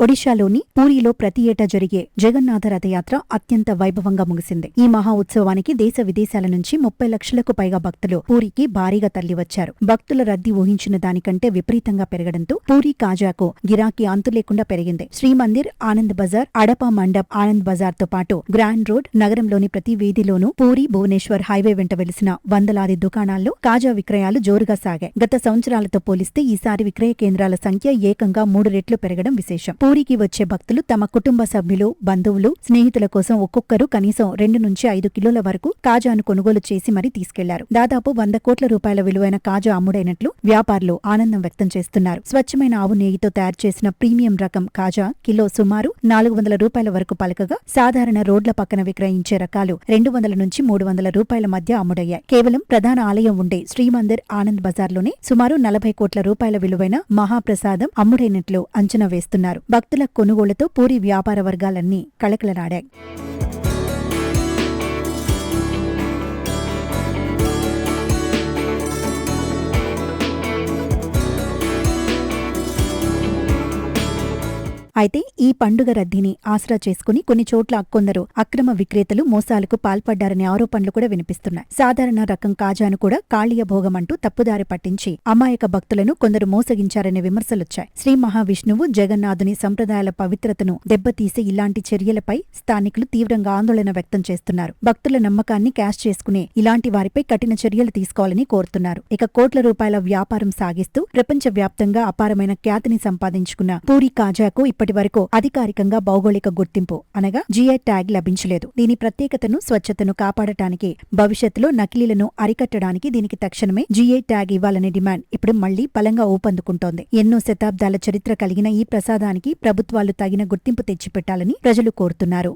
ఒడిశాలోని పూరీలో ప్రతి ఏటా జరిగే జగన్నాథ రథయాత్ర అత్యంత వైభవంగా ముగిసింది. ఈ మహా ఉత్సవానికి దేశ విదేశాల నుంచి 30 లక్షలకు పైగా భక్తులు పూరికి భారీగా తరలివచ్చారు. భక్తుల రద్దీ ఊహించిన దానికంటే విపరీతంగా పెరగడంతో పూరీ కాజాకు గిరాకీ అంతులేకుండా పెరిగింది. శ్రీమందిర్, ఆనంద్ బజార్, అడపా మండప్, ఆనంద్ బజార్ తో పాటు గ్రాండ్ రోడ్, నగరంలోని ప్రతి వీధిలోనూ పూరీ భువనేశ్వర్ హైవే వెంట వెలిసిన వందలాది దుకాణాల్లో కాజా విక్రయాలు జోరుగా సాగాయి. గత సంవత్సరాలతో పోలిస్తే ఈసారి విక్రయ కేంద్రాల సంఖ్య ఏకంగా 3 రెట్లు పెరగడం విశేషం. పూరికి వచ్చే భక్తులు తమ కుటుంబ సభ్యులు, బంధువులు, స్నేహితుల కోసం ఒక్కొక్కరు కనీసం 2 నుంచి 5 కిలోల వరకు కాజాను కొనుగోలు చేసి మరీ తీసుకెళ్లారు. దాదాపు 100 కోట్ల రూపాయల విలువైన కాజా అమ్ముడైనట్లు వ్యాపారులు ఆనందం వ్యక్తం చేస్తున్నారు. స్వచ్ఛమైన ఆవు నెయ్యితో తయారు చేసిన ప్రీమియం రకం కాజా కిలో సుమారు 400 రూపాయల వరకు పలకగా, సాధారణ రోడ్ల పక్కన విక్రయించే రకాలు 200 నుంచి 300 రూపాయల మధ్య అమ్ముడయ్యాయి. కేవలం ప్రధాన ఆలయం ఉండే శ్రీమందిర్, ఆనంద్ బజార్లోనే సుమారు 40 కోట్ల రూపాయల విలువైన మహాప్రసాదం అమ్ముడైనట్లు అంచనా వేస్తున్నారు. భక్తుల కొనుగోళ్లతో పూరి వ్యాపార వర్గాలన్నీ కళకళలాడాయి. అయితే ఈ పండుగ రద్దీని ఆసరా చేసుకుని కొన్ని చోట్ల కొందరు అక్రమ విక్రేతలు మోసాలకు పాల్పడ్డారనే ఆరోపణలు కూడా వినిపిస్తున్నాయి. సాధారణ రకం కాజాను కూడా కాళీయ భోగమంటూ తప్పుదారి పట్టించి అమాయక భక్తులను కొందరు మోసగించారనే విమర్శలొచ్చాయి. శ్రీ మహావిష్ణువు, జగన్నాథుని సంప్రదాయాల పవిత్రతను దెబ్బతీసే ఇలాంటి చర్యలపై స్థానికులు తీవ్రంగా ఆందోళన వ్యక్తం చేస్తున్నారు. భక్తుల నమ్మకాన్ని క్యాష్ చేసుకునే ఇలాంటి వారిపై కఠిన చర్యలు తీసుకోవాలని కోరుతున్నారు. ఇక కోట్ల రూపాయల వ్యాపారం సాగిస్తూ ప్రపంచవ్యాప్తంగా అపారమైన ఖ్యాతిని సంపాదించుకున్న పూరి కాజాకు ఇప్పటి వరకు అధికారికంగా భౌగోళిక గుర్తింపు అనగా జీఐ ట్యాగ్ లభించలేదు. దీని ప్రత్యేకతను, స్వచ్ఛతను కాపాడటానికి, భవిష్యత్తులో నకిలీలను అరికట్టడానికి దీనికి తక్షణమే జీఐ ట్యాగ్ ఇవ్వాలనే డిమాండ్ ఇప్పుడు మళ్లీ బలంగా ఊపందుకుంటోంది. ఎన్నో శతాబ్దాల చరిత్ర కలిగిన ఈ ప్రసాదానికి ప్రభుత్వాలు తగిన గుర్తింపు తెచ్చిపెట్టాలని ప్రజలు కోరుతున్నారు.